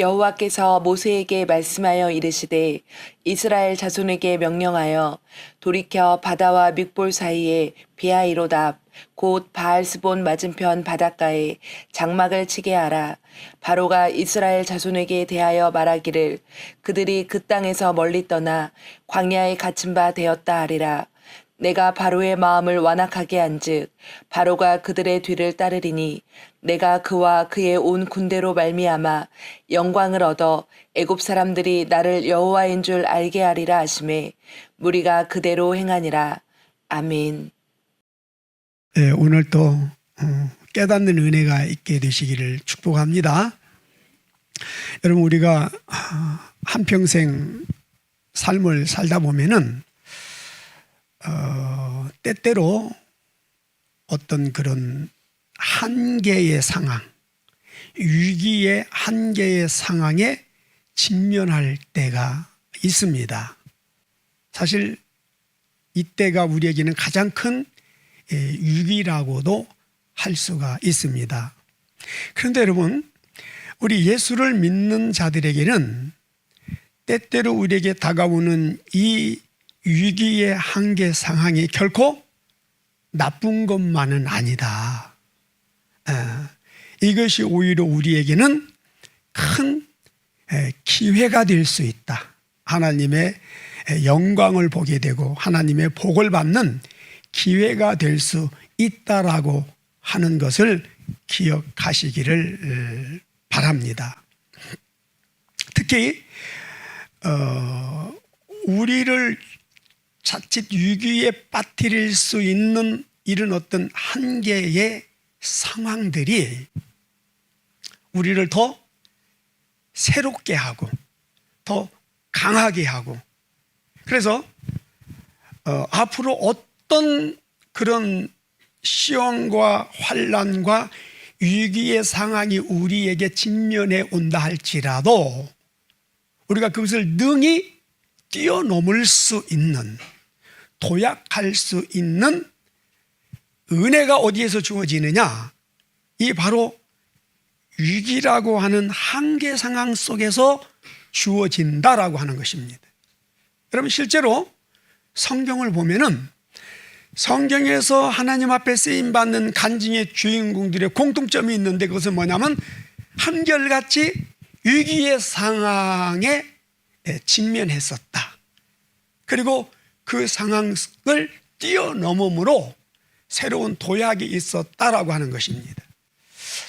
여호와께서 모세에게 말씀하여 이르시되 이스라엘 자손에게 명령하여 돌이켜 바다와 믹볼 사이에 비하이로답 곧 바알스본 맞은편 바닷가에 장막을 치게 하라. 바로가 이스라엘 자손에게 대하여 말하기를 그들이 그 땅에서 멀리 떠나 광야에 갇힌 바 되었다 하리라. 내가 바로의 마음을 완악하게 한즉 바로가 그들의 뒤를 따르리니 내가 그와 그의 온 군대로 말미암아 영광을 얻어 애굽 사람들이 나를 여호와인 줄 알게 하리라 하시매 무리가 그대로 행하니라. 아멘. 네, 오늘 또 깨닫는 은혜가 있게 되시기를 축복합니다. 여러분, 우리가 한평생 삶을 살다 보면은 때때로 어떤 그런 한계의 상황, 위기의 한계의 상황에 직면할 때가 있습니다. 사실 이때가 우리에게는 가장 큰 위기라고도 할 수가 있습니다. 그런데 여러분, 우리 예수를 믿는 자들에게는 때때로 우리에게 다가오는 이 위기의 한계 상황이 결코 나쁜 것만은 아니다. 이것이 오히려 우리에게는 큰 기회가 될 수 있다. 하나님의 영광을 보게 되고 하나님의 복을 받는 기회가 될 수 있다라고 하는 것을 기억하시기를 바랍니다. 특히 우리를 자칫 위기에 빠뜨릴 수 있는 이런 어떤 한계의 상황들이 우리를 더 새롭게 하고 더 강하게 하고, 그래서 앞으로 어떤 그런 시험과 환난과 위기의 상황이 우리에게 직면해 온다 할지라도 우리가 그것을 능히 뛰어넘을 수 있는, 도약할 수 있는 은혜가 어디에서 주어지느냐? 이 바로 위기라고 하는 한계 상황 속에서 주어진다라고 하는 것입니다. 여러분, 실제로 성경을 보면은 성경에서 하나님 앞에 쓰임받는 간증의 주인공들의 공통점이 있는데, 그것은 뭐냐면 한결같이 위기의 상황에 직면했었다. 그리고 그 상황을 뛰어넘음으로 새로운 도약이 있었다라고 하는 것입니다.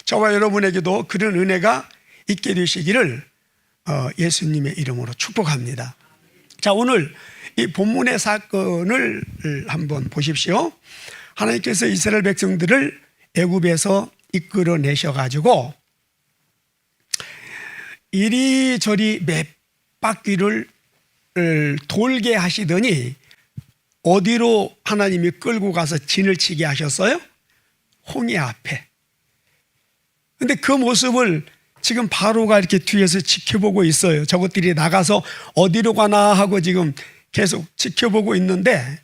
저와 여러분에게도 그런 은혜가 있게 되시기를 예수님의 이름으로 축복합니다. 자, 오늘 이 본문의 사건을 한번 보십시오. 하나님께서 이스라엘 백성들을 애굽에서 이끌어내셔가지고 이리저리 몇 바퀴를 돌게 하시더니 어디로 하나님이 끌고 가서 진을 치게 하셨어요? 홍해 앞에. 근데 그 모습을 지금 바로가 이렇게 뒤에서 지켜보고 있어요. 저것들이 나가서 어디로 가나 하고 지금 계속 지켜보고 있는데,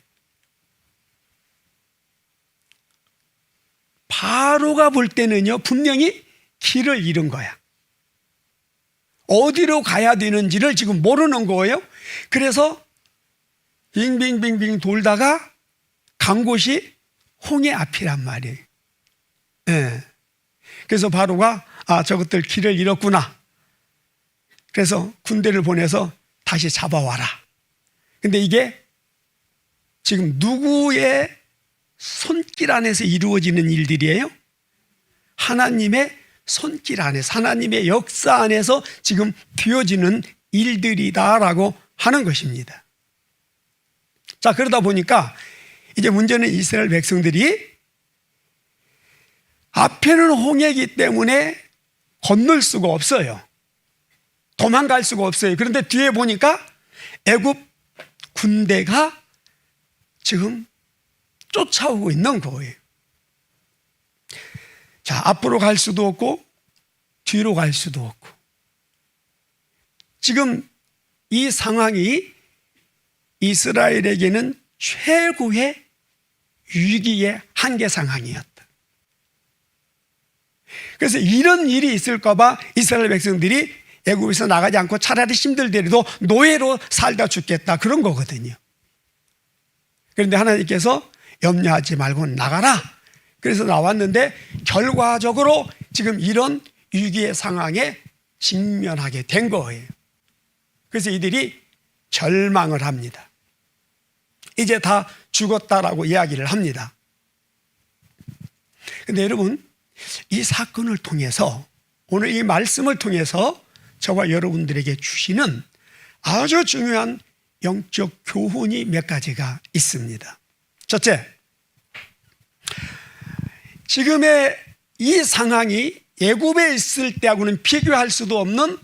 바로가 볼 때는요, 분명히 길을 잃은 거야. 어디로 가야 되는지를 지금 모르는 거예요. 그래서 빙빙빙빙 돌다가 간 곳이 홍해 앞이란 말이에요. 네. 그래서 바로가 저것들 길을 잃었구나. 그래서 군대를 보내서 다시 잡아와라. 근데 이게 지금 누구의 손길 안에서 이루어지는 일들이에요? 하나님의 손길 안에서, 하나님의 역사 안에서 지금 되어지는 일들이다라고 하는 것입니다. 자, 그러다 보니까 이제 문제는 이스라엘 백성들이 앞에는 홍해이기 때문에 건널 수가 없어요. 도망갈 수가 없어요. 그런데 뒤에 보니까 애굽 군대가 지금 쫓아오고 있는 거예요. 자, 앞으로 갈 수도 없고 뒤로 갈 수도 없고, 지금 이 상황이 이스라엘에게는 최고의 위기의 한계 상황이었다. 그래서 이런 일이 있을까 봐 이스라엘 백성들이 애굽에서 나가지 않고 차라리 힘들더라도 노예로 살다 죽겠다, 그런 거거든요. 그런데 하나님께서 염려하지 말고 나가라, 그래서 나왔는데 결과적으로 지금 이런 위기의 상황에 직면하게 된 거예요. 그래서 이들이 절망을 합니다. 이제 다 죽었다라고 이야기를 합니다. 그런데 여러분, 이 사건을 통해서, 오늘 이 말씀을 통해서 저와 여러분들에게 주시는 아주 중요한 영적 교훈이 몇 가지가 있습니다. 첫째, 지금의 이 상황이 애굽에 있을 때하고는 비교할 수도 없는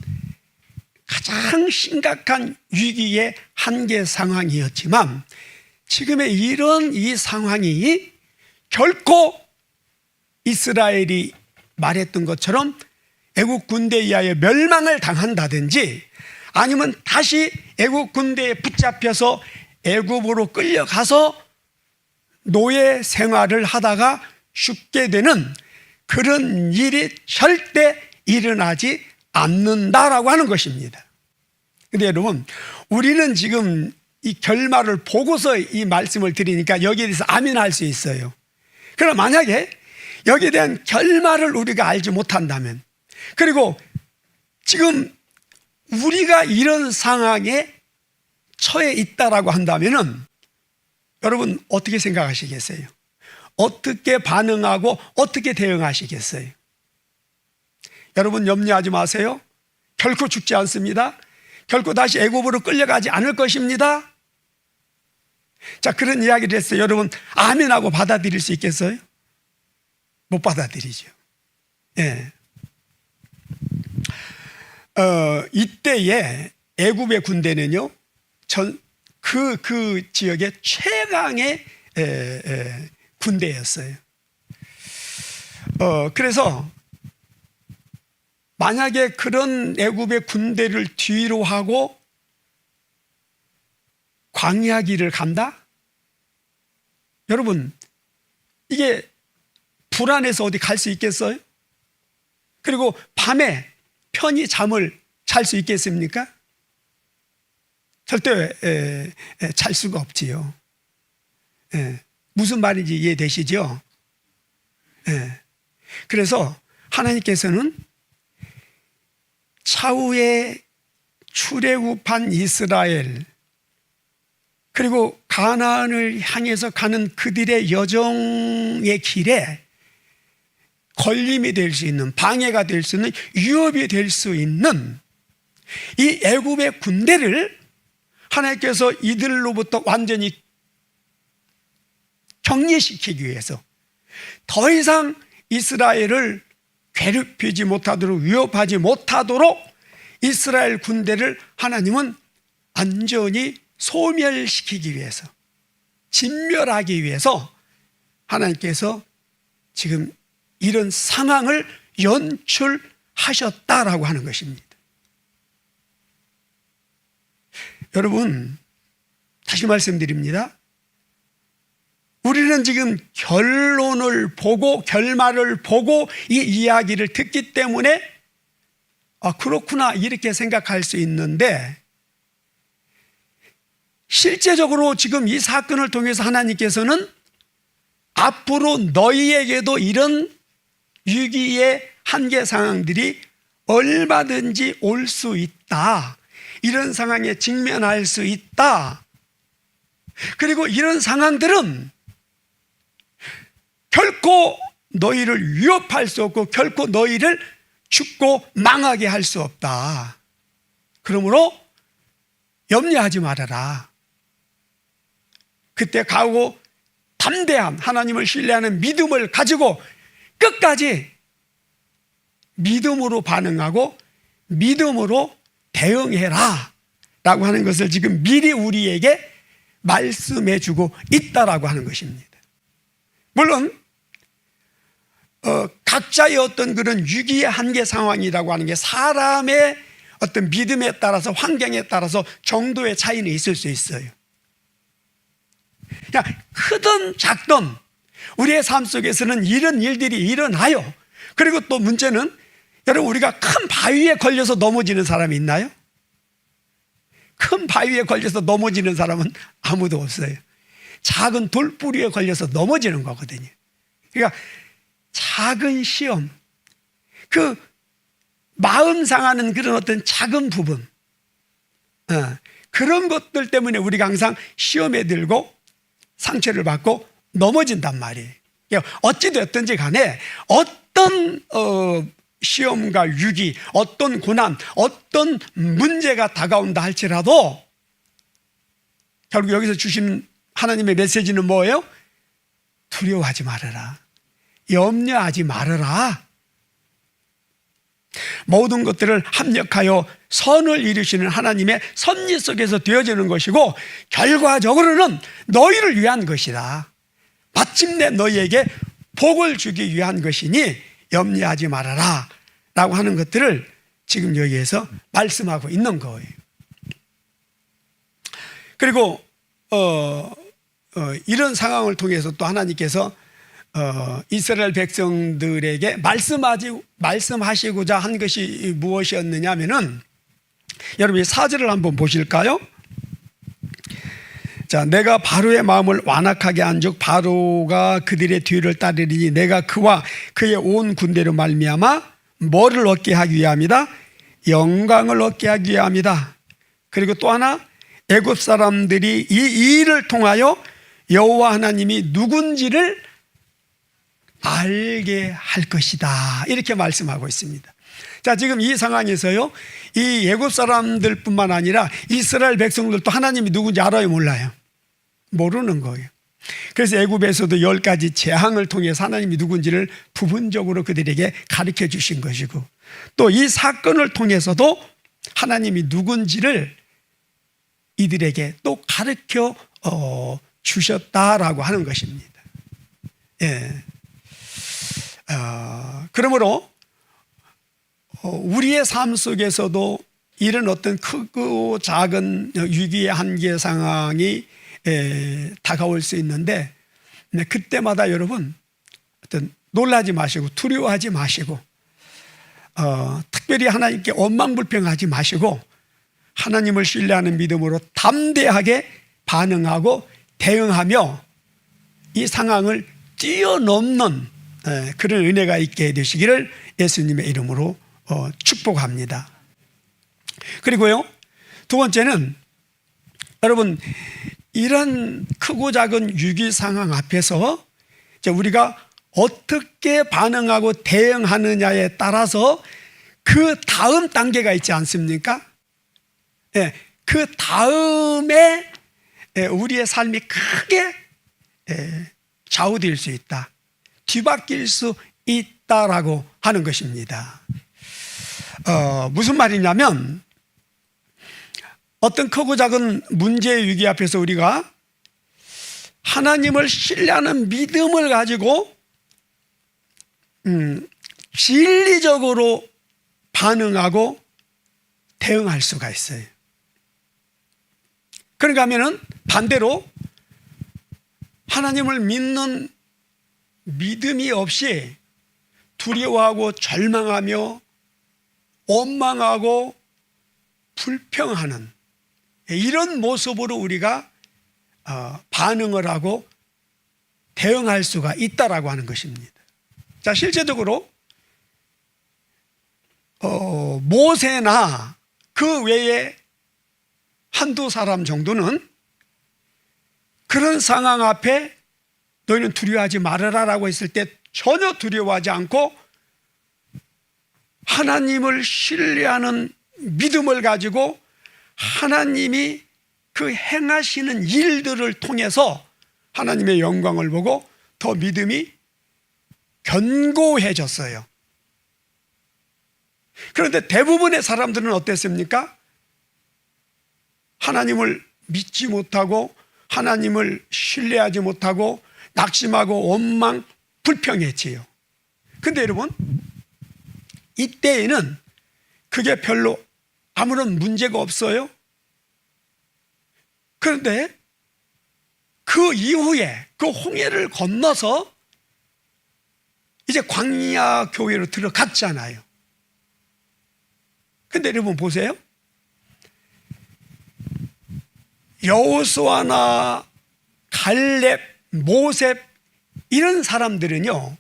가장 심각한 위기의 한계 상황이었지만, 지금의 이런 이 상황이 결코 이스라엘이 말했던 것처럼 애국 군대에 의하여 멸망을 당한다든지, 아니면 다시 애국 군대에 붙잡혀서 애굽으로 끌려가서 노예 생활을 하다가 죽게 되는 그런 일이 절대 일어나지 않는다라고 하는 것입니다. 그런데 여러분, 우리는 지금 이 결말을 보고서 이 말씀을 드리니까 여기에 대해서 아멘 할 수 있어요. 그러나 만약에 여기에 대한 결말을 우리가 알지 못한다면, 그리고 지금 우리가 이런 상황에 처해 있다라고 한다면은 여러분 어떻게 생각하시겠어요? 어떻게 반응하고 어떻게 대응하시겠어요? 여러분 염려하지 마세요. 결코 죽지 않습니다. 결코 다시 애굽으로 끌려가지 않을 것입니다. 자, 그런 이야기를 했어요. 여러분 아멘하고 받아들일 수 있겠어요? 못 받아들이죠. 예. 이때에 애굽의 군대는요, 그 지역의 최강의 군대였어요. 그래서 만약에 그런 애굽의 군대를 뒤로 하고 광야 길을 간다? 여러분, 이게 불안해서 어디 갈 수 있겠어요? 그리고 밤에 편히 잠을 잘 수 있겠습니까? 절대 잘 수가 없지요. 무슨 말인지 이해되시죠? 그래서 하나님께서는 차후에 출애굽한 이스라엘, 그리고 가나안을 향해서 가는 그들의 여정의 길에 걸림이 될 수 있는, 방해가 될 수 있는, 위협이 될 수 있는 이 애굽의 군대를 하나님께서 이들로부터 완전히 격리시키기 위해서 더 이상 이스라엘을 괴롭히지 못하도록, 위협하지 못하도록 이스라엘 군대를 하나님은 완전히 소멸시키기 위해서, 진멸하기 위해서 하나님께서 지금 이런 상황을 연출하셨다라고 하는 것입니다. 여러분, 다시 말씀드립니다. 우리는 지금 결론을 보고 결말을 보고 이 이야기를 듣기 때문에 그렇구나 이렇게 생각할 수 있는데, 실제적으로 지금 이 사건을 통해서 하나님께서는 앞으로 너희에게도 이런 위기의 한계 상황들이 얼마든지 올 수 있다, 이런 상황에 직면할 수 있다, 그리고 이런 상황들은 결코 너희를 위협할 수 없고 결코 너희를 죽고 망하게 할 수 없다. 그러므로 염려하지 말아라. 그때 가고 담대한, 하나님을 신뢰하는 믿음을 가지고 끝까지 믿음으로 반응하고 믿음으로 대응해라 라고 하는 것을 지금 미리 우리에게 말씀해 주고 있다라고 하는 것입니다. 물론 각자의 어떤 그런 위기의 한계 상황이라고 하는 게 사람의 어떤 믿음에 따라서, 환경에 따라서 정도의 차이는 있을 수 있어요. 그냥 크든 작든 우리의 삶 속에서는 이런 일들이 일어나요. 그리고 또 문제는 여러분, 우리가 큰 바위에 걸려서 넘어지는 사람이 있나요? 큰 바위에 걸려서 넘어지는 사람은 아무도 없어요. 작은 돌뿌리에 걸려서 넘어지는 거거든요. 그러니까 작은 시험, 그 마음 상하는 그런 어떤 작은 부분, 그런 것들 때문에 우리가 항상 시험에 들고 상처를 받고 넘어진단 말이에요. 그러니까 어찌됐든지 간에 어떤 시험과 위기, 어떤 고난, 어떤 문제가 다가온다 할지라도 결국 여기서 주신 하나님의 메시지는 뭐예요? 두려워하지 말아라. 염려하지 말아라. 모든 것들을 합력하여 선을 이루시는 하나님의 섭리 속에서 되어지는 것이고 결과적으로는 너희를 위한 것이다. 마침내 너희에게 복을 주기 위한 것이니 염려하지 말아라 라고 하는 것들을 지금 여기에서 말씀하고 있는 거예요. 그리고 이런 상황을 통해서 또 하나님께서 이스라엘 백성들에게 말씀하시고자 한 것이 무엇이었느냐 하면은, 여러분 이 4절을 한번 보실까요? 자, 내가 바로의 마음을 완악하게 한즉 바로가 그들의 뒤를 따르리니 내가 그와 그의 온 군대로 말미암아 뭐를 얻게 하기 위함이다? 영광을 얻게 하기 위함이다. 그리고 또 하나, 애굽 사람들이 이 일을 통하여 여호와 하나님이 누군지를 알게 할 것이다. 이렇게 말씀하고 있습니다. 자, 지금 이 상황에서요, 이 애굽 사람들뿐만 아니라 이스라엘 백성들도 하나님이 누군지 알아요, 몰라요? 모르는 거예요. 그래서 애굽에서도 10가지 재앙을 통해서 하나님이 누군지를 부분적으로 그들에게 가르쳐 주신 것이고, 또 이 사건을 통해서도 하나님이 누군지를 이들에게 또 가르쳐 주셨다라고 하는 것입니다. 예. 그러므로 우리의 삶 속에서도 이런 어떤 크고 작은 위기의 한계 상황이 다가올 수 있는데, 그때마다 여러분 어떤 놀라지 마시고 두려워하지 마시고 특별히 하나님께 원망불평하지 마시고 하나님을 신뢰하는 믿음으로 담대하게 반응하고 대응하며 이 상황을 뛰어넘는 그런 은혜가 있게 되시기를 예수님의 이름으로 축복합니다. 그리고요, 두 번째는 여러분, 이런 크고 작은 위기 상황 앞에서 우리가 어떻게 반응하고 대응하느냐에 따라서 그 다음 단계가 있지 않습니까? 그 다음에 우리의 삶이 크게 좌우될 수 있다, 뒤바뀔 수 있다라고 하는 것입니다. 무슨 말이냐면, 어떤 크고 작은 문제의 위기 앞에서 우리가 하나님을 신뢰하는 믿음을 가지고 진리적으로 반응하고 대응할 수가 있어요. 그런가 하면은 반대로 하나님을 믿는 믿음이 없이 두려워하고 절망하며 원망하고 불평하는 이런 모습으로 우리가 반응을 하고 대응할 수가 있다라고 하는 것입니다. 자, 실제적으로 모세나 그 외에 한두 사람 정도는 그런 상황 앞에 너희는 두려워하지 말아라라고 했을 때 전혀 두려워하지 않고 하나님을 신뢰하는 믿음을 가지고 하나님이 그 행하시는 일들을 통해서 하나님의 영광을 보고 더 믿음이 견고해졌어요. 그런데 대부분의 사람들은 어땠습니까? 하나님을 믿지 못하고 하나님을 신뢰하지 못하고 낙심하고 원망, 불평했지요. 근데 여러분, 이때에는 그게 별로 아무런 문제가 없어요. 그런데 그 이후에 그 홍해를 건너서 이제 광야 교회로 들어갔잖아요. 근데 여러분 보세요. 여호수아나 갈렙, 모셉 이런 사람들은요,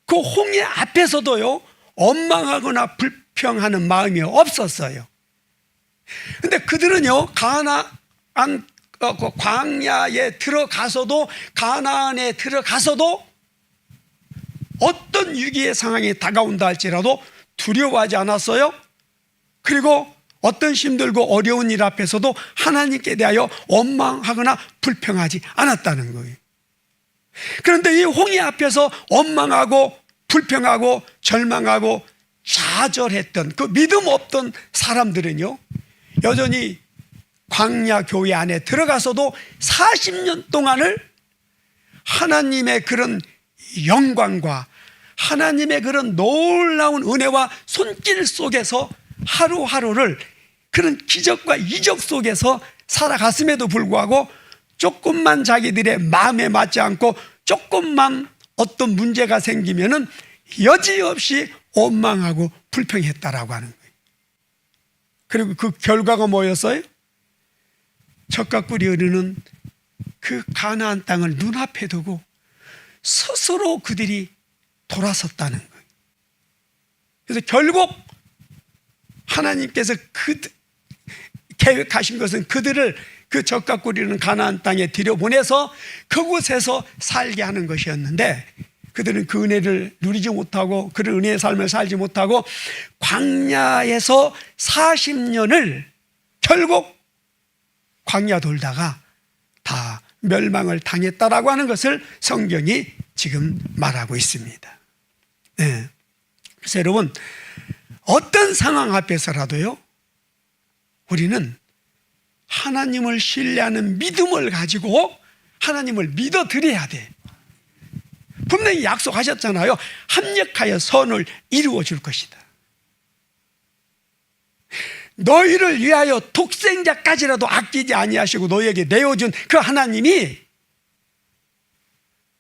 그 홍해 앞에서도요 원망하거나 불평하는 마음이 없었어요. 근데 그들은요 가나안 광야에 들어가서도, 가나안에 들어가서도 어떤 위기의 상황이 다가온다 할지라도 두려워하지 않았어요. 그리고 어떤 힘들고 어려운 일 앞에서도 하나님께 대하여 원망하거나 불평하지 않았다는 거예요. 그런데 이 홍해 앞에서 원망하고 불평하고 절망하고 좌절했던 그 믿음 없던 사람들은요, 여전히 광야 교회 안에 들어가서도 40년 동안을 하나님의 그런 영광과 하나님의 그런 놀라운 은혜와 손길 속에서 하루하루를 그런 기적과 이적 속에서 살아갔음에도 불구하고 조금만 자기들의 마음에 맞지 않고 조금만 어떤 문제가 생기면은 여지없이 원망하고 불평했다라고 하는 거예요. 그리고 그 결과가 뭐였어요? 젖과 꿀이 흐르는 그 가나안 땅을 눈앞에 두고 스스로 그들이 돌아섰다는 거예요. 그래서 결국 하나님께서 계획하신 것은 그들을 그 젖과 꿀이 흐르는 가나안 땅에 들여보내서 그곳에서 살게 하는 것이었는데, 그들은 그 은혜를 누리지 못하고 그런 은혜의 삶을 살지 못하고 광야에서 40년을 결국 광야 돌다가 다 멸망을 당했다라고 하는 것을 성경이 지금 말하고 있습니다. 네. 그래서 여러분, 어떤 상황 앞에서라도요, 우리는 하나님을 신뢰하는 믿음을 가지고 하나님을 믿어드려야 돼. 분명히 약속하셨잖아요. 합력하여 선을 이루어 줄 것이다. 너희를 위하여 독생자까지라도 아끼지 아니하시고 너희에게 내어준 그 하나님이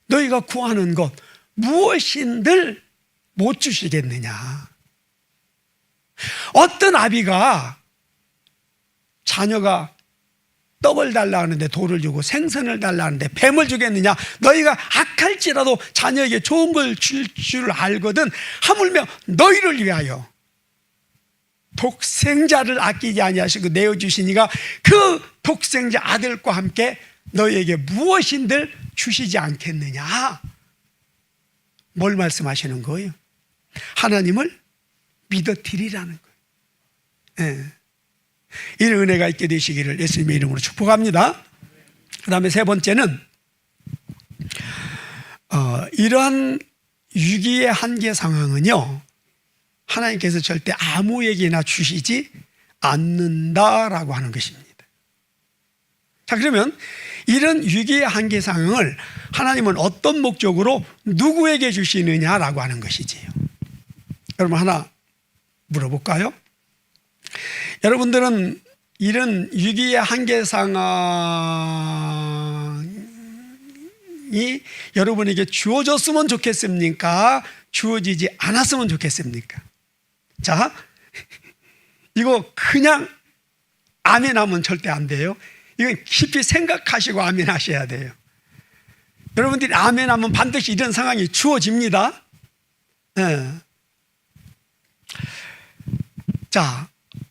너희가 구하는 것 무엇인들 못 주시겠느냐. 어떤 아비가 자녀가 떡을 달라 하는데 돌을 주고 생선을 달라 하는데 뱀을 주겠느냐. 너희가 악할지라도 자녀에게 좋은 걸 줄 줄 알거든 하물며 너희를 위하여 독생자를 아끼지 아니하시고 내어주시니가 그 독생자 아들과 함께 너희에게 무엇인들 주시지 않겠느냐. 뭘 말씀하시는 거예요? 하나님을 믿어드리라는 거예요. 네. 이런 은혜가 있게 되시기를 예수님의 이름으로 축복합니다. 그 다음에 세 번째는 이러한 위기의 한계 상황은요, 하나님께서 절대 아무에게나 주시지 않는다라고 하는 것입니다. 자, 그러면 이런 위기의 한계 상황을 하나님은 어떤 목적으로 누구에게 주시느냐라고 하는 것이지요. 여러분 하나 물어볼까요? 여러분들은 이런 위기의 한계 상황이 여러분에게 주어졌으면 좋겠습니까? 주어지지 않았으면 좋겠습니까? 자, 이거 그냥 아멘 하면 절대 안 돼요. 이건 깊이 생각하시고 아멘 하셔야 돼요. 여러분들이 아멘 하면 반드시 이런 상황이 주어집니다. 네. 자,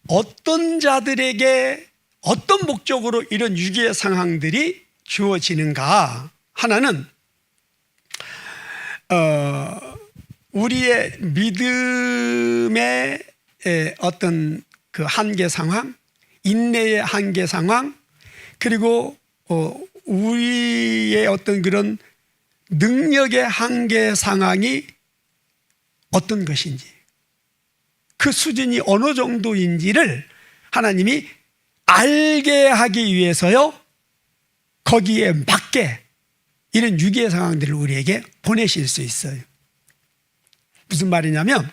어떤 자들에게 어떤 목적으로 이런 위기의 상황들이 주어지는가? 하나는 우리의 믿음의 어떤 그 한계 상황, 인내의 한계 상황, 그리고 우리의 어떤 그런 능력의 한계 상황이 어떤 것인지, 그 수준이 어느 정도인지를 하나님이 알게 하기 위해서요, 거기에 맞게 이런 위기의 상황들을 우리에게 보내실 수 있어요. 무슨 말이냐면,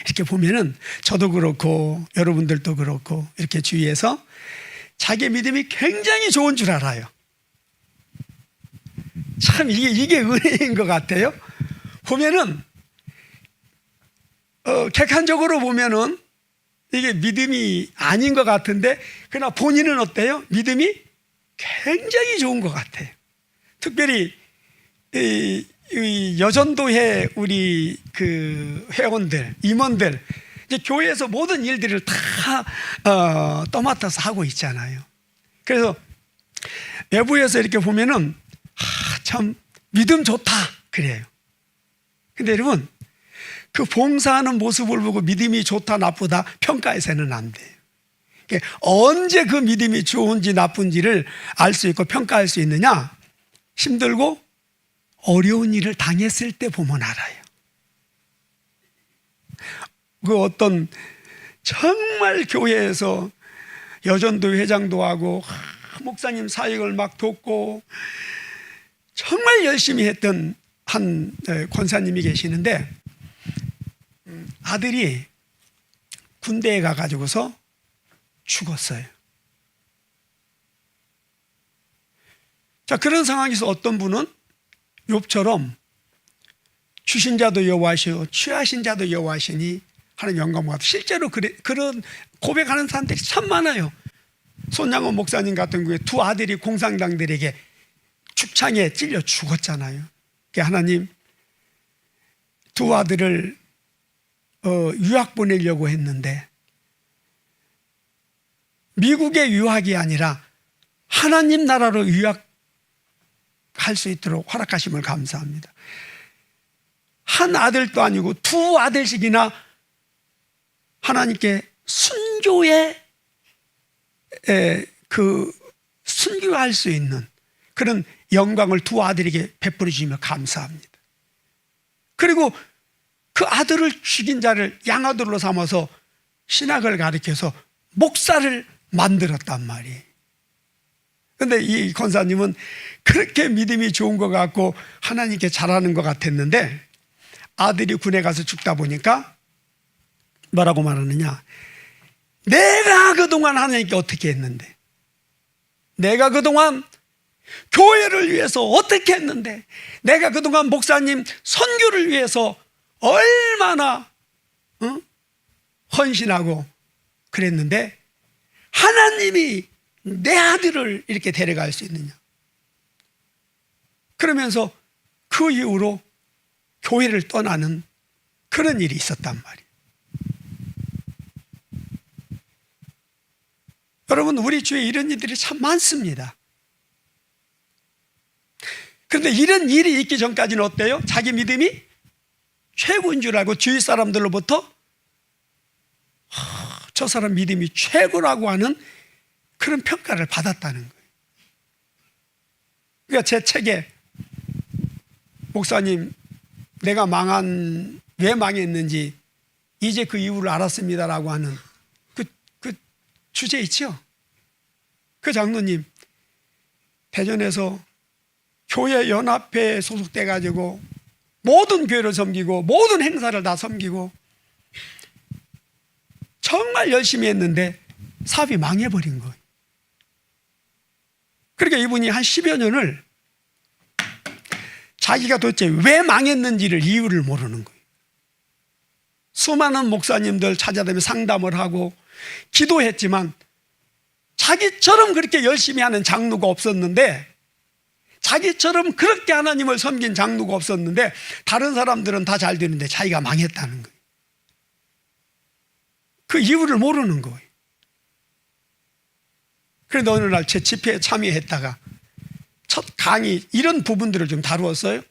이렇게 보면은 저도 그렇고 여러분들도 그렇고 이렇게 주위에서 자기 믿음이 굉장히 좋은 줄 알아요. 참 이게 은혜인 것 같아요. 보면은 객관적으로 보면은 이게 믿음이 아닌 것 같은데 그러나 본인은 어때요? 믿음이 굉장히 좋은 것 같아요. 특별히 이 여전도회 우리 그 회원들, 임원들, 이제 교회에서 모든 일들을 다 떠맡아서 하고 있잖아요. 그래서 외부에서 이렇게 보면은 참 믿음 좋다 그래요. 근데 여러분, 그 봉사하는 모습을 보고 믿음이 좋다 나쁘다 평가해서는 안 돼요. 언제 그 믿음이 좋은지 나쁜지를 알 수 있고 평가할 수 있느냐? 힘들고 어려운 일을 당했을 때 보면 알아요. 그 어떤 정말 교회에서 여전도 회장도 하고 목사님 사역을 막 돕고 정말 열심히 했던 한 권사님이 계시는데 아들이 군대에 가가지고서 죽었어요. 자, 그런 상황에서 어떤 분은 욥처럼 주신 자도 여호와시오 취하신 자도 여호와시니 하는 영감 같아. 실제로 그런 고백하는 사람들이 참 많아요. 손양원 목사님 같은 경우에 두 아들이 공산당들에게 축창에 찔려 죽었잖아요. 하나님, 두 아들을 유학 보내려고 했는데 미국의 유학이 아니라 하나님 나라로 유학할 수 있도록 허락하심을 감사합니다. 한 아들도 아니고 두 아들씩이나 하나님께 순교할 수 있는 그런 영광을 두 아들에게 베풀어 주시며 감사합니다. 그리고 그 아들을 죽인 자를 양아들로 삼아서 신학을 가르쳐서 목사를 만들었단 말이에요. 그런데 이 권사님은 그렇게 믿음이 좋은 것 같고 하나님께 잘하는 것 같았는데 아들이 군에 가서 죽다 보니까 뭐라고 말하느냐? 내가 그동안 하나님께 어떻게 했는데, 내가 그동안 교회를 위해서 어떻게 했는데, 내가 그동안 목사님 선교를 위해서 얼마나 헌신하고 그랬는데 하나님이 내 아들을 이렇게 데려갈 수 있느냐? 그러면서 그 이후로 교회를 떠나는 그런 일이 있었단 말이에요. 여러분, 우리 주위에 이런 일들이 참 많습니다. 그런데 이런 일이 있기 전까지는 어때요? 자기 믿음이 최고인 줄 알고 주위 사람들로부터 저 사람 믿음이 최고라고 하는 그런 평가를 받았다는 거예요. 그러니까 제 책에 목사님, 내가 왜 망했는지 이제 그 이유를 알았습니다라고 하는 그 주제 있죠? 그 장로님 대전에서 교회 연합회에 소속돼 가지고 모든 교회를 섬기고 모든 행사를 다 섬기고 정말 열심히 했는데 사업이 망해버린 거예요. 그러니까 이분이 한 10여 년을 자기가 도대체 왜 망했는지를 이유를 모르는 거예요. 수많은 목사님들 찾아다니며 상담을 하고 기도했지만 자기처럼 그렇게 열심히 하는 장로가 없었는데, 자기처럼 그렇게 하나님을 섬긴 장로가 없었는데 다른 사람들은 다 잘 되는데 자기가 망했다는 거예요. 그 이유를 모르는 거예요. 그런데 어느 날 제 집회에 참여했다가 첫 강의 이런 부분들을 좀 다루었어요.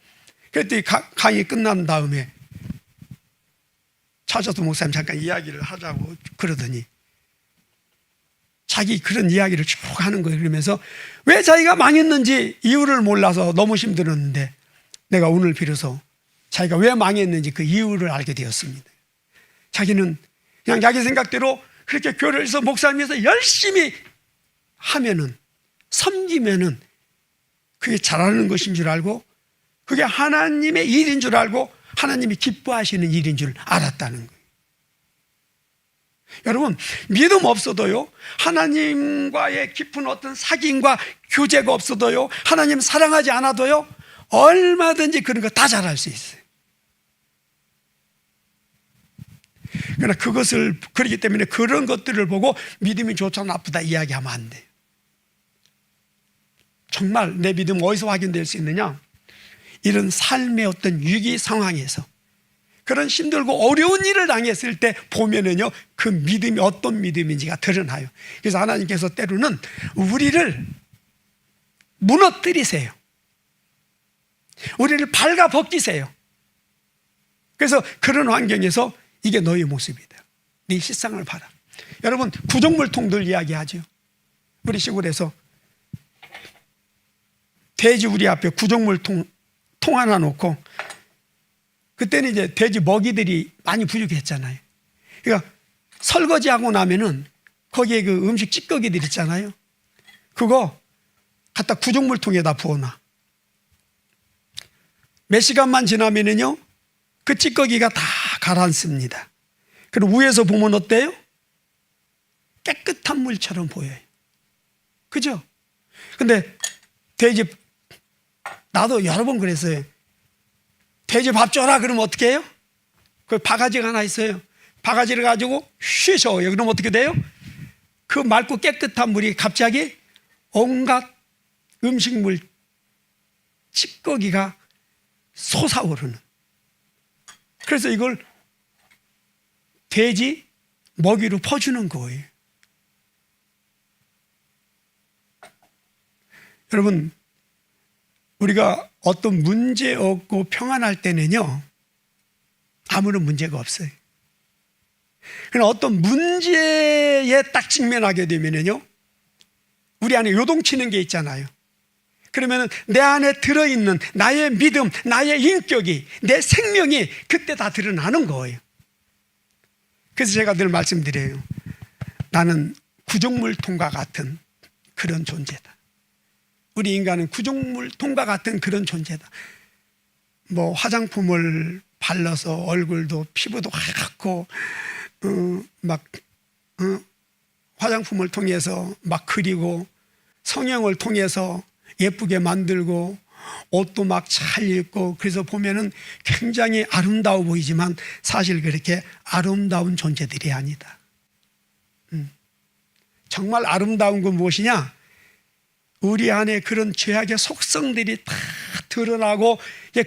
그랬더니 강의 끝난 다음에 차저도 목사님 잠깐 이야기를 하자고 그러더니 자기 그런 이야기를 쭉 하는 거예요. 그러면서 왜 자기가 망했는지 이유를 몰라서 너무 힘들었는데 내가 오늘 비로소 자기가 왜 망했는지 그 이유를 알게 되었습니다. 자기는 그냥 자기 생각대로 그렇게 교회에서 목사님에서 열심히 하면은, 섬기면은 그게 잘하는 것인 줄 알고 그게 하나님의 일인 줄 알고 하나님이 기뻐하시는 일인 줄 알았다는 거예요. 여러분, 믿음 없어도요, 하나님과의 깊은 어떤 사귐과 교제가 없어도요, 하나님 사랑하지 않아도요, 얼마든지 그런 거 다 잘할 수 있어요. 그러나 그것을, 그렇기 때문에 그런 것들을 보고 믿음이 좋다 나쁘다 이야기하면 안 돼요. 정말 내 믿음 어디서 확인될 수 있느냐? 이런 삶의 어떤 위기 상황에서, 그런 힘들고 어려운 일을 당했을 때 보면은요, 그 믿음이 어떤 믿음인지가 드러나요. 그래서 하나님께서 때로는 우리를 무너뜨리세요. 우리를 발가 벗기세요. 그래서 그런 환경에서 이게 너의 모습이다. 네 실상을 봐라. 여러분, 구정물통들 이야기하죠. 우리 시골에서 돼지 우리 앞에 구정물통 하나 놓고, 그때는 이제 돼지 먹이들이 많이 부족했잖아요. 그러니까 설거지하고 나면은 거기에 그 음식 찌꺼기들 있잖아요. 그거 갖다 구정물통에다 부어놔. 몇 시간만 지나면은요, 그 찌꺼기가 다 가라앉습니다. 그리고 위에서 보면 어때요? 깨끗한 물처럼 보여요. 그죠? 근데 돼지, 나도 여러 번 그랬어요. 돼지 밥 줘라 그러면 어떻게 해요? 그 바가지가 하나 있어요. 바가지를 가지고 쉬셔요. 그럼 어떻게 돼요? 그 맑고 깨끗한 물이 갑자기 온갖 음식물 찌꺼기가 솟아오르는. 그래서 이걸 돼지 먹이로 퍼주는 거예요. 여러분, 우리가 어떤 문제 없고 평안할 때는요, 아무런 문제가 없어요. 그러나 어떤 문제에 딱 직면하게 되면은요, 우리 안에 요동치는 게 있잖아요. 그러면 내 안에 들어있는 나의 믿음, 나의 인격이, 내 생명이 그때 다 드러나는 거예요. 그래서 제가 늘 말씀드려요. 나는 구정물통과 같은 그런 존재다. 우리 인간은 구정물통과 같은 그런 존재다. 뭐 화장품을 발라서 얼굴도 피부도 하얗고 화장품을 통해서 막 그리고 성형을 통해서 예쁘게 만들고 옷도 막 잘 입고, 그래서 보면은 굉장히 아름다워 보이지만 사실 그렇게 아름다운 존재들이 아니다. 정말 아름다운 건 무엇이냐? 우리 안에 그런 죄악의 속성들이 다 드러나고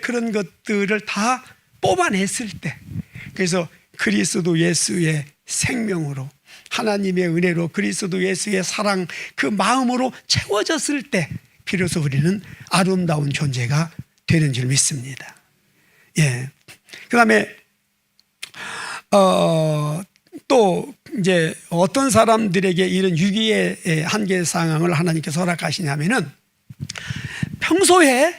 그런 것들을 다 뽑아냈을 때, 그래서 그리스도 예수의 생명으로, 하나님의 은혜로, 그리스도 예수의 사랑, 그 마음으로 채워졌을 때 비로소 우리는 아름다운 존재가 되는 줄 믿습니다. 예. 그 다음에 또 이제 어떤 사람들에게 이런 위기의 한계 상황을 하나님께서 허락하시냐면은, 평소에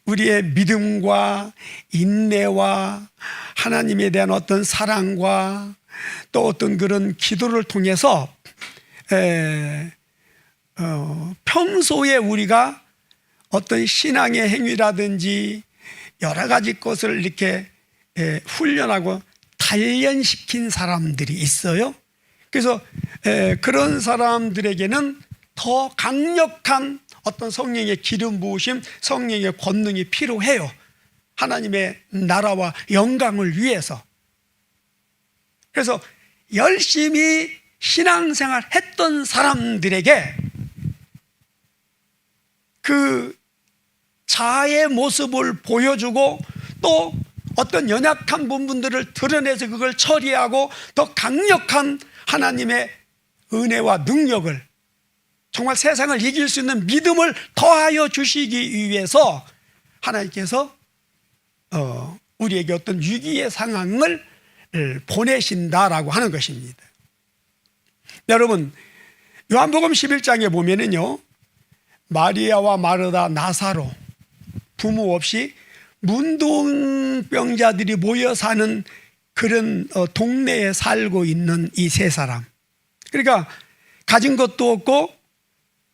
우리의 믿음과 인내와 하나님에 대한 어떤 사랑과 또 어떤 그런 기도를 통해서 평소에 우리가 어떤 신앙의 행위라든지 여러 가지 것을 이렇게 훈련하고 단련시킨 사람들이 있어요. 그래서 그런 사람들에게는 더 강력한 어떤 성령의 기름 부으심, 성령의 권능이 필요해요. 하나님의 나라와 영광을 위해서. 그래서 열심히 신앙생활 했던 사람들에게 그 자아의 모습을 보여주고, 또 어떤 연약한 부분들을 드러내서 그걸 처리하고 더 강력한 하나님의 은혜와 능력을, 정말 세상을 이길 수 있는 믿음을 더하여 주시기 위해서 하나님께서 우리에게 어떤 위기의 상황을 보내신다라고 하는 것입니다. 여러분, 요한복음 11장에 보면은요, 마리아와 마르다, 나사로, 부모 없이 문둥병자들이 모여 사는 그런 동네에 살고 있는 이 세 사람. 그러니까 가진 것도 없고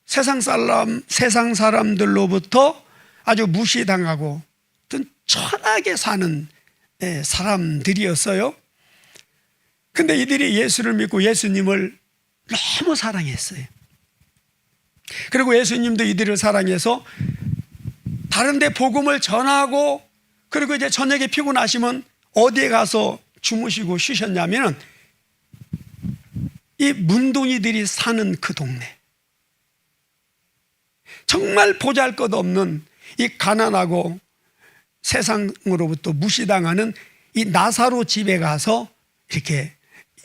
세상 사람들로부터 아주 무시당하고 천하게 사는 사람들이었어요. 근데 이들이 예수를 믿고 예수님을 너무 사랑했어요. 그리고 예수님도 이들을 사랑해서 다른 데 복음을 전하고, 그리고 이제 저녁에 피곤하시면 어디에 가서 주무시고 쉬셨냐면은 이 문둥이들이 사는 그 동네, 정말 보잘것없는 이 가난하고 세상으로부터 무시당하는 이 나사로 집에 가서 이렇게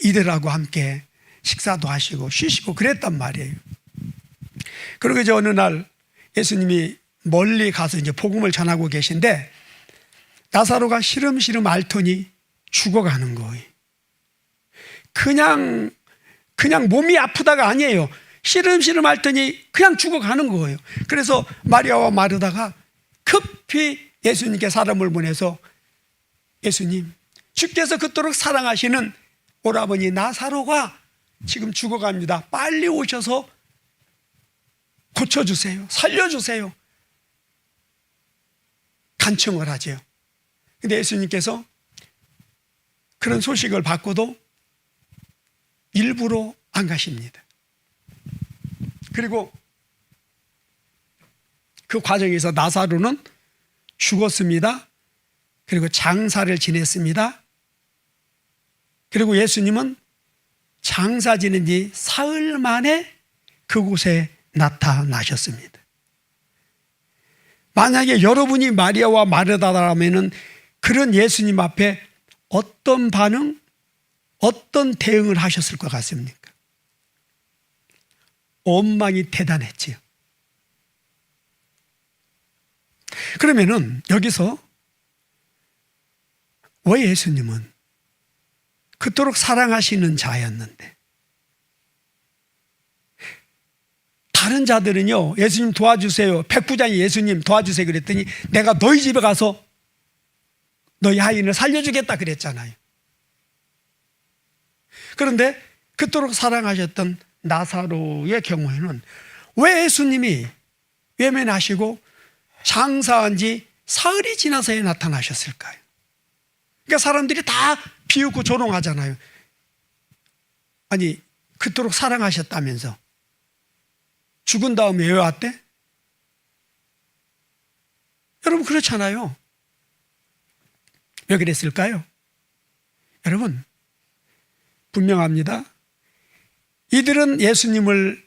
이들하고 함께 식사도 하시고 쉬시고 그랬단 말이에요. 그리고 이제 어느 날 예수님이 멀리 가서 이제 복음을 전하고 계신데 나사로가 시름시름 앓더니 죽어가는 거예요. 그냥 몸이 아프다가 아니에요. 시름시름 앓더니 그냥 죽어가는 거예요. 그래서 마리아와 마르다가 급히 예수님께 사람을 보내서 예수님, 주께서 그토록 사랑하시는 오라버니 나사로가 지금 죽어갑니다. 빨리 오셔서 고쳐주세요. 살려주세요. 간청을 하죠. 근데 예수님께서 그런 소식을 받고도 일부러 안 가십니다. 그리고 그 과정에서 나사로는 죽었습니다. 그리고 장사를 지냈습니다. 그리고 예수님은 장사 지낸 지 사흘 만에 그곳에 나타나셨습니다. 만약에 여러분이 마리아와 마르다라면 그런 예수님 앞에 어떤 반응, 어떤 대응을 하셨을 것 같습니까? 원망이 대단했지요. 그러면은 여기서 왜 예수님은 그토록 사랑하시는 자였는데 다른 자들은요, 예수님 도와주세요, 백부장이 예수님 도와주세요 그랬더니 내가 너희 집에 가서 너희 하인을 살려주겠다 그랬잖아요. 그런데 그토록 사랑하셨던 나사로의 경우에는 왜 예수님이 외면하시고 장사한 지 사흘이 지나서야 나타나셨을까요? 그러니까 사람들이 다 비웃고 조롱하잖아요. 아니, 그토록 사랑하셨다면서 죽은 다음에 왜 왔대? 여러분 그렇잖아요. 왜 그랬을까요? 여러분 분명합니다. 이들은 예수님을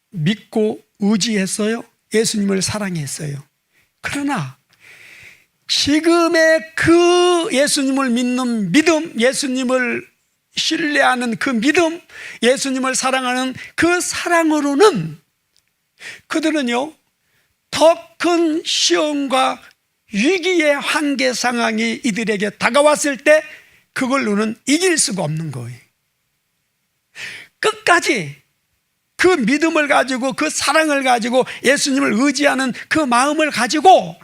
믿고 의지했어요. 예수님을 사랑했어요. 그러나 지금의 그 예수님을 믿는 믿음, 예수님을 신뢰하는 그 믿음, 예수님을 사랑하는 그 사랑으로는 그들은요, 더 큰 시험과 위기의 한계 상황이 이들에게 다가왔을 때 그걸로는 이길 수가 없는 거예요. 끝까지 그 믿음을 가지고 그 사랑을 가지고 예수님을 의지하는 그 마음을 가지고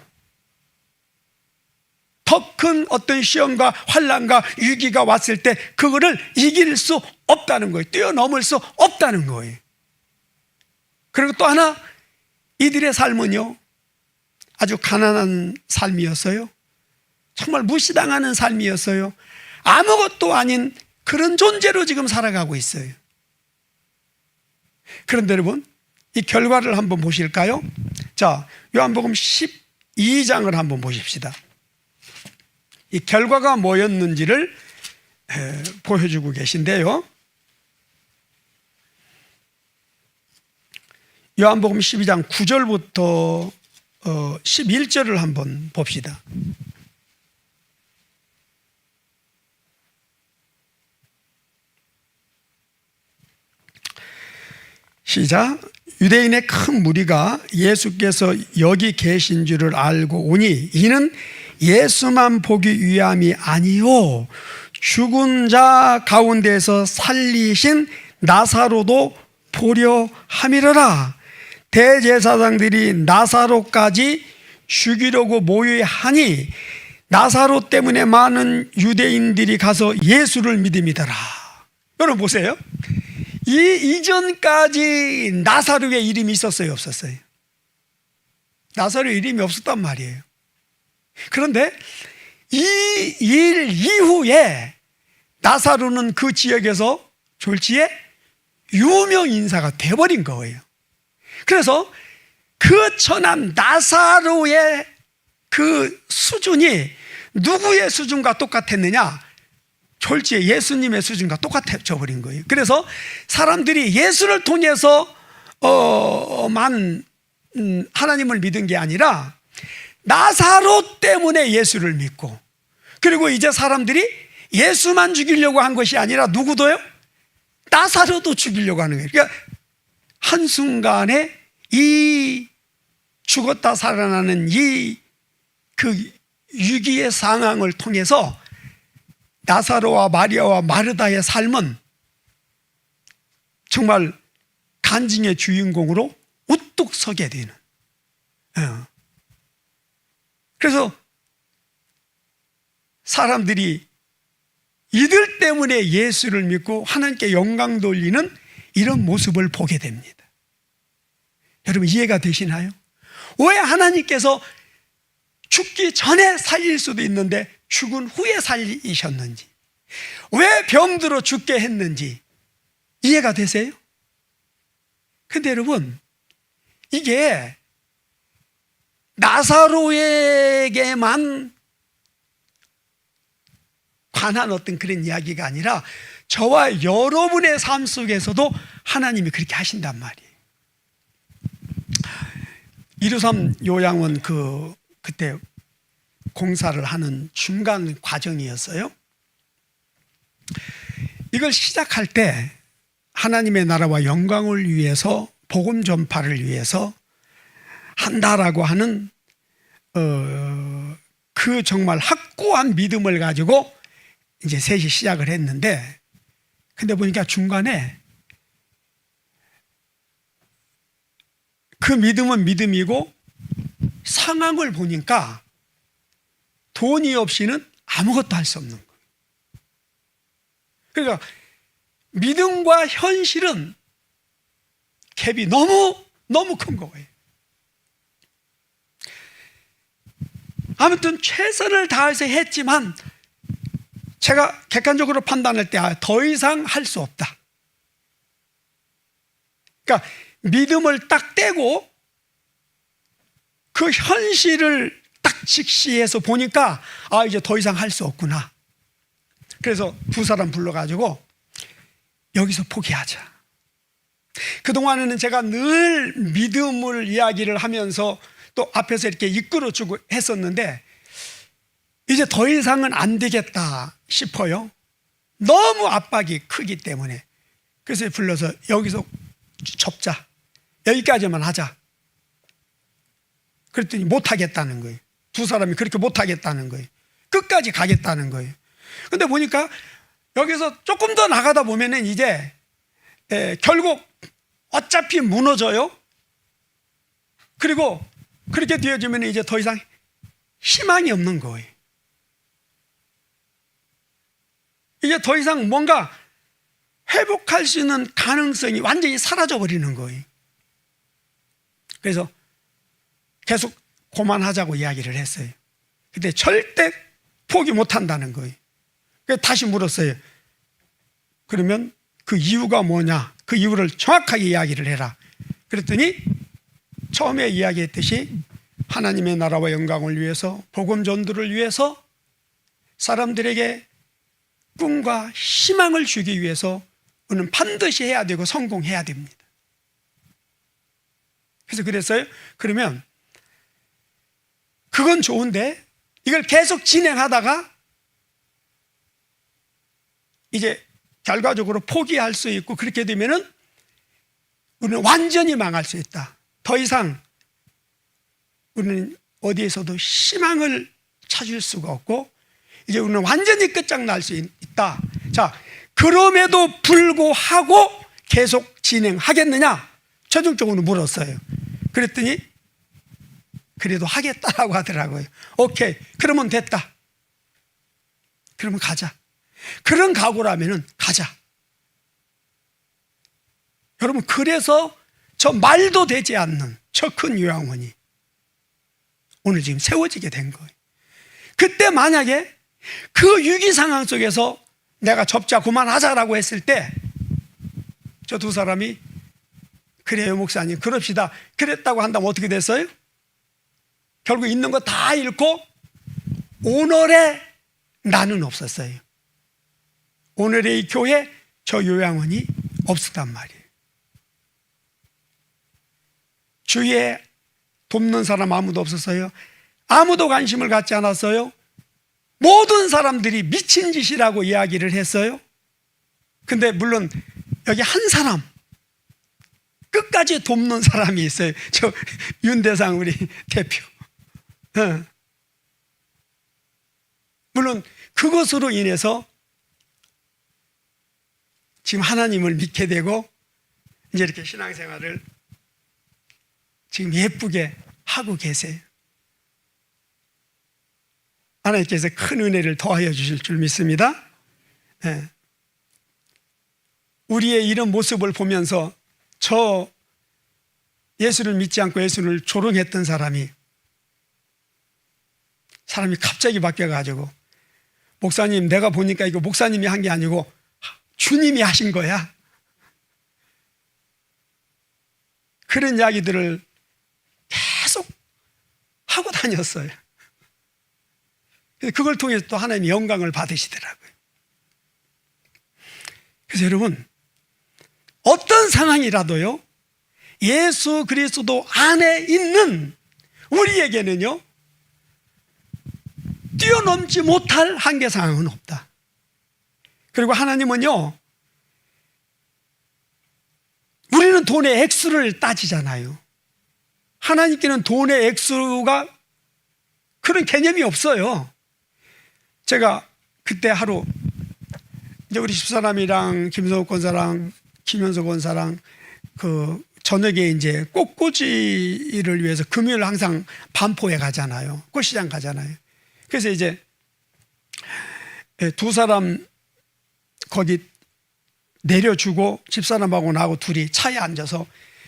더 큰 어떤 시험과 환난과 위기가 왔을 때 그거를 이길 수 없다는 거예요. 뛰어넘을 수 없다는 거예요. 그리고 또 하나, 이들의 삶은요 아주 가난한 삶이었어요. 정말 무시당하는 삶이었어요. 아무것도 아닌 그런 존재로 지금 살아가고 있어요. 그런데 여러분, 이 결과를 한번 보실까요? 자, 요한복음 12장을 한번 보십시다. 이 결과가 뭐였는지를 보여주고 계신데요. 요한복음 12장 9절부터 11절을 한번 봅시다. 시작. 유대인의 큰 무리가 예수께서 여기 계신 줄을 알고 오니 이는 예수만 보기 위함이 아니요 죽은 자 가운데서 살리신 나사로도 보려 함이러라. 대제사장들이 나사로까지 죽이려고 모의하니 나사로 때문에 많은 유대인들이 가서 예수를 믿음이더라. 여러분 보세요. 이 이전까지 나사로의 이름이 있었어요, 없었어요? 나사로의 이름이 없었단 말이에요. 그런데 이 일 이후에 나사로는 그 지역에서 졸지에 유명 인사가 돼버린 거예요. 그래서 그 천한 나사로의 그 수준이 누구의 수준과 똑같았느냐? 졸지에 예수님의 수준과 똑같아져 버린 거예요. 그래서 사람들이 예수를 통해서 하나님을 믿은 게 아니라 나사로 때문에 예수를 믿고, 그리고 이제 사람들이 예수만 죽이려고 한 것이 아니라 누구도요? 나사로도 죽이려고 하는 거예요. 그러니까 한순간에 이 죽었다 살아나는 그 위기의 상황을 통해서 나사로와 마리아와 마르다의 삶은 정말 간증의 주인공으로 우뚝 서게 되는. 그래서 사람들이 이들 때문에 예수를 믿고 하나님께 영광 돌리는 이런 모습을 보게 됩니다. 여러분 이해가 되시나요? 왜 하나님께서 죽기 전에 살릴 수도 있는데 죽은 후에 살리셨는지, 왜 병들어 죽게 했는지 이해가 되세요? 근데 여러분, 이게 나사로에게만 관한 어떤 그런 이야기가 아니라 저와 여러분의 삶 속에서도 하나님이 그렇게 하신단 말이에요. 123 요양원 그때 공사를 하는 중간 과정이었어요. 이걸 시작할 때 하나님의 나라와 영광을 위해서, 복음 전파를 위해서 한다라고 하는 그 정말 확고한 믿음을 가지고 이제 셋이 시작을 했는데, 근데 보니까 중간에 그 믿음은 믿음이고 상황을 보니까 돈이 없이는 아무것도 할 수 없는 거예요. 그러니까 믿음과 현실은 갭이 너무 큰 거예요. 아무튼 최선을 다해서 했지만 제가 객관적으로 판단할 때 더 이상 할 수 없다. 그러니까 믿음을 딱 떼고 그 현실을 딱 직시해서 보니까 이제 더 이상 할 수 없구나. 그래서 두 사람 불러가지고 여기서 포기하자. 그동안에는 제가 늘 믿음을 이야기를 하면서 또 앞에서 이렇게 이끌어주고 했었는데 이제 더 이상은 안 되겠다 싶어요. 너무 압박이 크기 때문에. 그래서 불러서 여기서 접자. 여기까지만 하자. 그랬더니 못하겠다는 거예요. 두 사람이 그렇게 못하겠다는 거예요. 끝까지 가겠다는 거예요. 근데 보니까 여기서 조금 더 나가다 보면은 이제 결국 어차피 무너져요. 그리고 그렇게 되어지면 이제 더 이상 희망이 없는 거예요. 이제 더 이상 뭔가 회복할 수 있는 가능성이 완전히 사라져 버리는 거예요. 그래서 계속 그만하자고 이야기를 했어요. 근데 절대 포기 못 한다는 거예요. 그래서 다시 물었어요. 그러면 그 이유가 뭐냐? 그 이유를 정확하게 이야기를 해라. 그랬더니 처음에 이야기했듯이 하나님의 나라와 영광을 위해서, 복음 전도를 위해서 사람들에게 꿈과 희망을 주기 위해서 우리는 반드시 해야 되고 성공해야 됩니다. 그래서 그랬어요. 그러면 그건 좋은데 이걸 계속 진행하다가 이제 결과적으로 포기할 수 있고 그렇게 되면은 우리는 완전히 망할 수 있다. 더 이상 우리는 어디에서도 희망을 찾을 수가 없고 이제 우리는 완전히 끝장날 수 있다. 자, 그럼에도 불구하고 계속 진행하겠느냐? 최종적으로 물었어요. 그랬더니 그래도 하겠다라고 하더라고요. 오케이, 그러면 됐다. 그러면 가자. 그런 각오라면은 가자. 여러분, 그래서 저 말도 되지 않는 저 큰 요양원이 오늘 지금 세워지게 된 거예요. 그때 만약에 그 위기 상황 속에서 내가 접자 그만하자라고 했을 때 저 두 사람이 그래요 목사님 그럽시다 그랬다고 한다면 어떻게 됐어요? 결국 있는 거 다 잃고 오늘의 나는 없었어요. 오늘의 이 교회 저 요양원이 없었단 말이에요. 주위에 돕는 사람 아무도 없었어요. 아무도 관심을 갖지 않았어요. 모든 사람들이 미친 짓이라고 이야기를 했어요. 근데 물론 여기 한 사람, 끝까지 돕는 사람이 있어요. 저 윤대상 우리 대표. 물론 그것으로 인해서 지금 하나님을 믿게 되고 이제 이렇게 신앙생활을 지금 예쁘게 하고 계세요. 하나님께서 큰 은혜를 더하여 주실 줄 믿습니다. 우리의 이런 모습을 보면서 저 예수를 믿지 않고 예수를 조롱했던 사람이 갑자기 바뀌어가지고, 목사님, 내가 보니까 이거 목사님이 한 게 아니고 주님이 하신 거야. 그런 이야기들을 계속 하고 다녔어요. 그걸 통해서 또 하나님이 영광을 받으시더라고요. 그래서 여러분, 어떤 상황이라도요, 예수 그리스도 안에 있는 우리에게는요, 뛰어넘지 못할 한계 상황은 없다. 그리고 하나님은요, 우리는 돈의 액수를 따지잖아요. 하나님께는 돈의 액수가 그런 개념이 없어요. 제가 그때 하루 이제 우리 집사람이랑 김성욱 권사랑 김현석 권사랑 그 저녁에 이제 꽃꽂이를 위해서 금요일 항상 반포에 가잖아요. 꽃시장 가잖아요. 그래서 이제 두 사람 거기 내려주고 집사람하고 나하고 둘이 차에 앉아서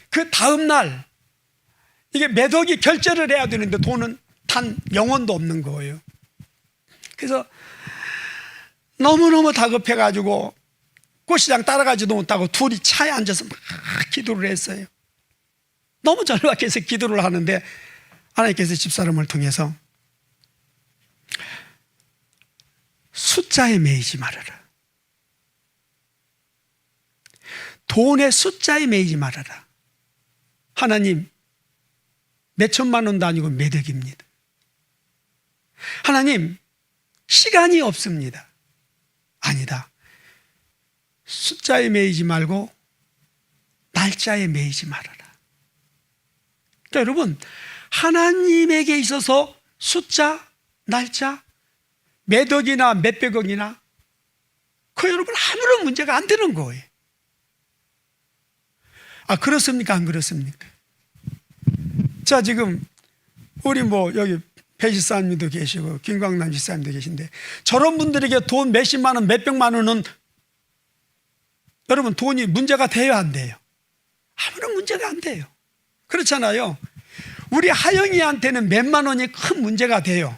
그 다음날 이게 매덕이 결제를 해야 되는데 돈은 단 0원도 없는 거예요. 그래서 너무너무 다급해가지고 꽃시장 따라가지도 못하고 둘이 차에 앉아서 막 기도를 했어요. 너무 절박해서 기도를 하는데 하나님께서 집사람을 통해서 숫자에 매이지 말아라. 돈의 숫자에 매이지 말아라. 하나님, 몇 천만 원도 아니고 매덕입니다. 하나님, 시간이 없습니다. 아니다. 숫자에 매이지 말고 날짜에 매이지 말아라. 그러니까 여러분, 하나님에게 있어서 숫자, 날짜, 몇억이나 몇백억이나 그 여러분 아무런 문제가 안 되는 거예요. 아, 그렇습니까? 안 그렇습니까? 자, 지금 우리 뭐 여기 배 집사님도 계시고 김광남 집사님도 계신데 저런 분들에게 돈 몇십만 원, 몇백만 원은 여러분 돈이 문제가 돼요, 안 돼요? 아무런 문제가 안 돼요. 그렇잖아요. 우리 하영이한테는 몇만 원이 큰 문제가 돼요.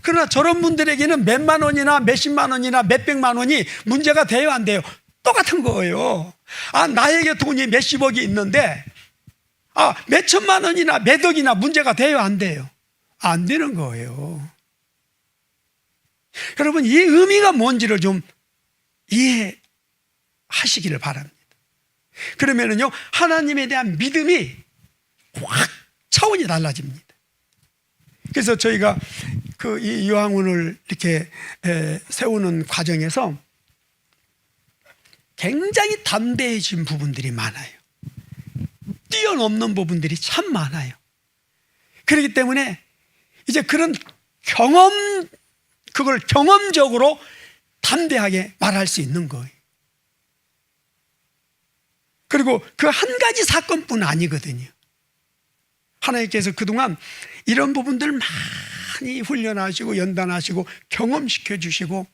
그러나 저런 분들에게는 몇만 원이나 몇십만 원이나 몇백만 원이 문제가 돼요, 안 돼요? 똑같은 거예요. 아, 나에게 돈이 몇십억이 있는데 몇천만 원이나 몇억이나 문제가 돼요, 안 돼요? 안 되는 거예요. 여러분, 이 의미가 뭔지를 좀 이해하시기를 바랍니다. 그러면은요, 하나님에 대한 믿음이 확 차원이 달라집니다. 그래서 저희가 이 요양원을 이렇게 세우는 과정에서 굉장히 담대해진 부분들이 많아요. 뛰어넘는 부분들이 참 많아요. 그렇기 때문에 이제 그런 그걸 경험적으로 담대하게 말할 수 있는 거예요. 그리고 그 한 가지 사건뿐 아니거든요. 하나님께서 그동안 이런 부분들 많이 훈련하시고 연단하시고 경험시켜 주시고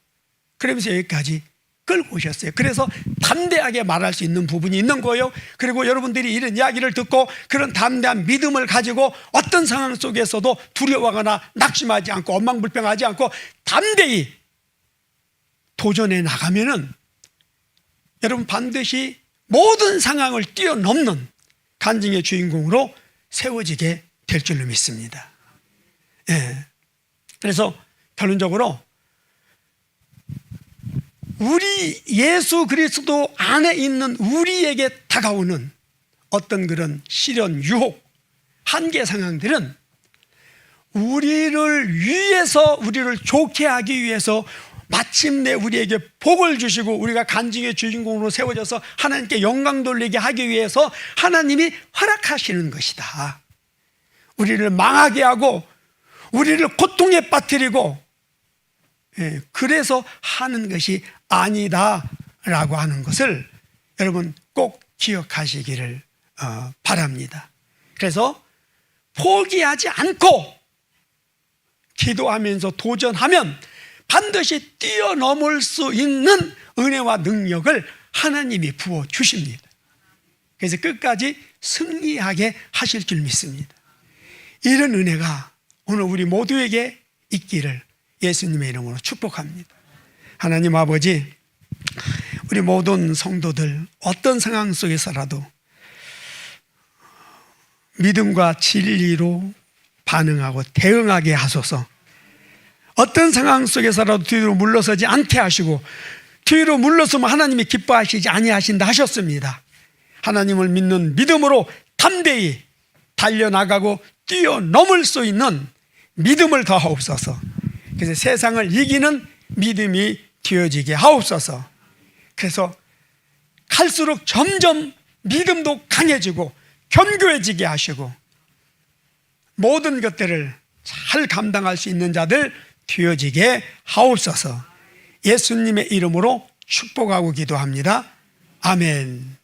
그러면서 여기까지 끌고 오셨어요. 그래서 담대하게 말할 수 있는 부분이 있는 거예요. 그리고 여러분들이 이런 이야기를 듣고 그런 담대한 믿음을 가지고 어떤 상황 속에서도 두려워하거나 낙심하지 않고 엉망불평하지 않고 담대히 도전해 나가면은 여러분 반드시 모든 상황을 뛰어넘는 간증의 주인공으로 세워지게 될 줄로 믿습니다. 그래서 결론적으로 우리 예수 그리스도 안에 있는 우리에게 다가오는 어떤 그런 시련, 유혹, 한계 상황들은 우리를 위해서, 우리를 좋게 하기 위해서 마침내 우리에게 복을 주시고 우리가 간증의 주인공으로 세워져서 하나님께 영광 돌리게 하기 위해서 하나님이 허락하시는 것이다. 우리를 망하게 하고 우리를 고통에 빠뜨리고 그래서 하는 것이 아니다라고 하는 것을 여러분 꼭 기억하시기를 바랍니다. 그래서 포기하지 않고 기도하면서 도전하면 반드시 뛰어넘을 수 있는 은혜와 능력을 하나님이 부어주십니다. 그래서 끝까지 승리하게 하실 줄 믿습니다. 이런 은혜가 오늘 우리 모두에게 있기를 예수님의 이름으로 축복합니다. 하나님 아버지, 우리 모든 성도들 어떤 상황 속에서라도 믿음과 진리로 반응하고 대응하게 하소서. 어떤 상황 속에서라도 뒤로 물러서지 않게 하시고, 뒤로 물러서면 하나님이 기뻐하시지 아니하신다 하셨습니다. 하나님을 믿는 믿음으로 담대히 달려나가고 뛰어넘을 수 있는 믿음을 더하옵소서. 그래서 세상을 이기는 믿음이 되어지게 하옵소서. 그래서 갈수록 점점 믿음도 강해지고 견고해지게 하시고 모든 것들을 잘 감당할 수 있는 자들 되어지게 하옵소서. 예수님의 이름으로 축복하고 기도합니다. 아멘.